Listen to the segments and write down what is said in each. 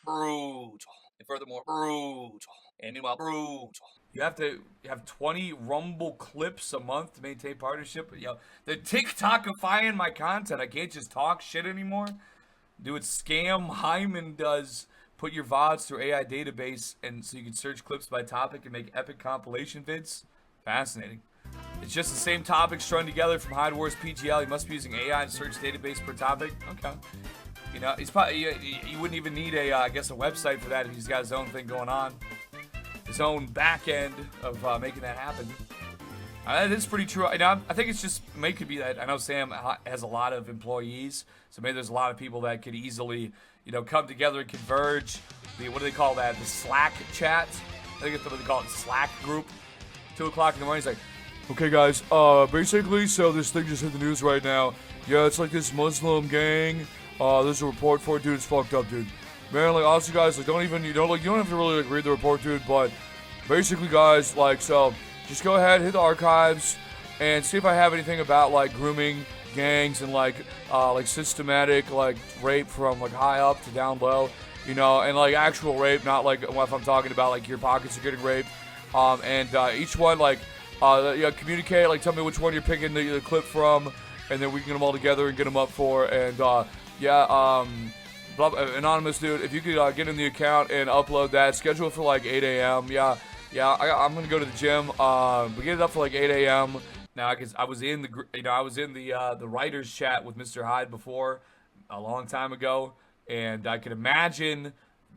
brutal. And furthermore, brutal. And meanwhile, brutal. You have to have 20 Rumble clips a month to maintain partnership. The TikTokifying my content. I can't just talk shit anymore. Do what Scam Hyman does. Put your VODs through AI database, and so you can search clips by topic and make epic compilation vids. Fascinating. It's just the same topics strung together from Hyde Wars PGL. You must be using AI to search database per topic. Okay. He's probably you wouldn't even need I guess a website for that if he's got his own thing going on, his own back end of making that happen. That is pretty true. I think it's just maybe could be that I know Sam has a lot of employees, so maybe there's a lot of people that could easily come together and converge. What do they call that? The Slack chat. I think it's what they call it, Slack group. 2 o'clock in the morning. He's like, okay guys, basically, so this thing just hit the news right now. Yeah, it's like this Muslim gang. There's a report for it, dude. It's fucked up, dude. Man, like honestly, guys, like you don't have to really like read the report, dude. But basically, guys, like so. Just go ahead, hit the archives, and see if I have anything about like grooming gangs and like systematic like rape from like high up to down low, and like actual rape, not like if I'm talking about like your pockets are getting raped. And each one communicate, like tell me which one you're picking the clip from, and then we can get them all together and get them up for. And anonymous dude, if you could get in the account and upload that, schedule it for like 8 a.m. I'm gonna go to the gym. We get it up for like 8 a.m. now because I was in the writers chat with Mr. Hyde before a long time ago, and I can imagine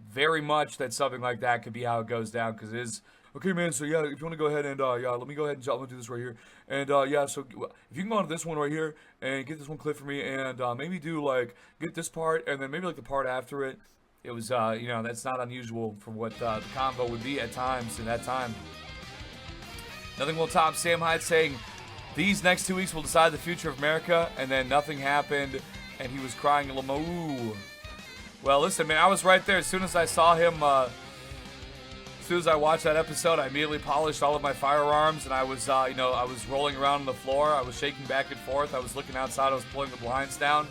very much that something like that could be how it goes down because it is. Okay, man, so yeah, if you want to go ahead and let me go ahead and I'm gonna do this right here. And so if you can go on to this one right here and get this one clip for me and maybe do like get this part and then maybe like the part after it. It was that's not unusual for what the combo would be at times in that time. Nothing will top Sam Hyde saying these next 2 weeks will decide the future of America, and then nothing happened and he was crying Lamoo. Well, listen, man, I was right there as soon as I saw him. As soon as I watched that episode, I immediately polished all of my firearms, and I was, I was rolling around on the floor. I was shaking back and forth. I was looking outside. I was pulling the blinds down.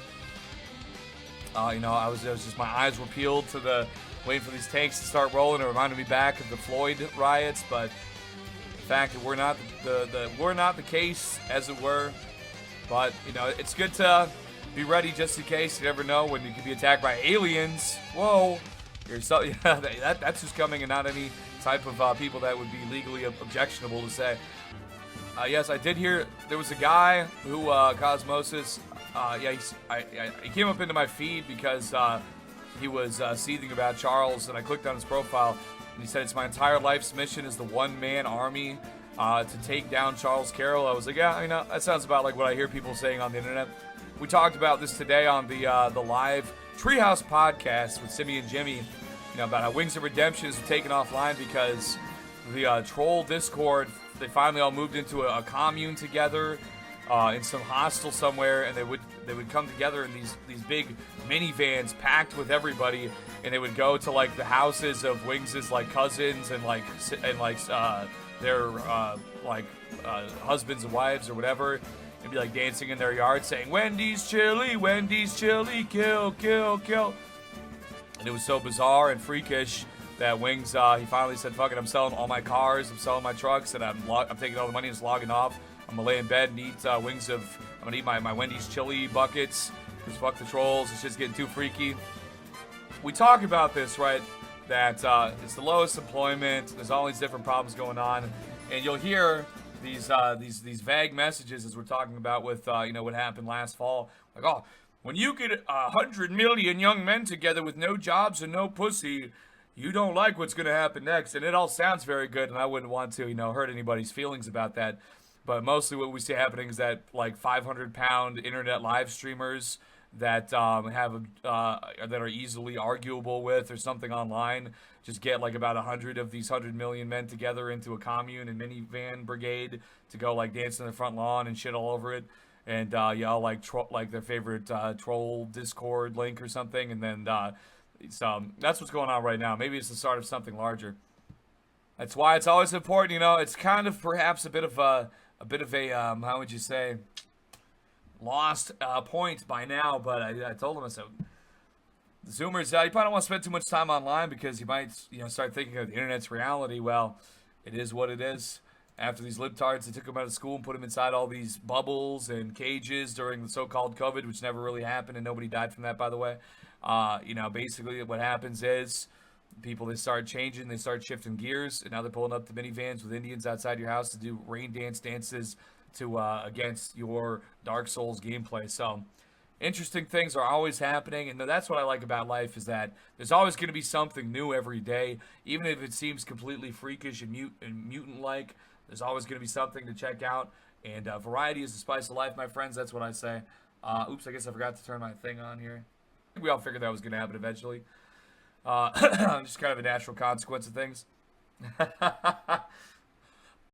I was just my eyes were peeled to waiting for these tanks to start rolling. It reminded me back of the Floyd riots, but the fact that we're not the case, as it were. But it's good to be ready just in case. You never know when you could be attacked by aliens. Whoa. That's just coming, and not any type of people that would be legally objectionable to say. Yes, I did hear there was a guy who Cosmosis. He came up into my feed because he was seething about Charles, and I clicked on his profile, and he said it's my entire life's mission is the one-man army to take down Charles Carroll. I was like, yeah, that sounds about like what I hear people saying on the internet. We talked about this today on the live Treehouse podcast with Simmy and Jimmy. About how Wings of Redemption is taken offline because the troll Discord, they finally all moved into a commune together in some hostel somewhere, and they would come together in these big minivans packed with everybody, and they would go to like the houses of Wings' like cousins and their husbands and wives or whatever, and be like dancing in their yard saying Wendy's chili, kill, kill, kill. And it was so bizarre and freakish that Wings, he finally said, fuck it, I'm selling all my cars, I'm selling my trucks, and I'm taking all the money and just logging off. I'm going to lay in bed and eat I'm going to eat my Wendy's chili buckets, because fuck the trolls, it's just getting too freaky. We talk about this, right, that it's the lowest employment, there's all these different problems going on, and you'll hear these vague messages as we're talking about with, what happened last fall. Like, oh, when you get 100 million young men together with no jobs and no pussy, you don't like what's going to happen next. And it all sounds very good, and I wouldn't want to, hurt anybody's feelings about that. But mostly what we see happening is that, like, 500-pound internet live streamers that that are easily arguable with or something online just get, like, about 100 of these 100 million men together into a commune and minivan brigade to go, like, dance on the front lawn and shit all over it. And yell like their favorite troll Discord link or something, and then that's what's going on right now. Maybe it's the start of something larger. That's why it's always important, It's kind of perhaps a bit of a how would you say, lost point by now. But I told him, I said, Zoomers, you probably don't want to spend too much time online because you might, start thinking of the internet's reality. Well, it is what it is. After these libtards, they took them out of school and put them inside all these bubbles and cages during the so-called COVID, which never really happened, and nobody died from that, by the way. Basically what happens is people, they start changing, they start shifting gears, and now they're pulling up the minivans with Indians outside your house to do rain dance dances to against your Dark Souls gameplay. So interesting things are always happening, and that's what I like about life, is that there's always going to be something new every day, even if it seems completely freakish and mutant like. There's always going to be something to check out, and variety is the spice of life, my friends. That's what I say. Oops, I guess I forgot to turn my thing on here. I think we all figured that was going to happen eventually. Just kind of a natural consequence of things.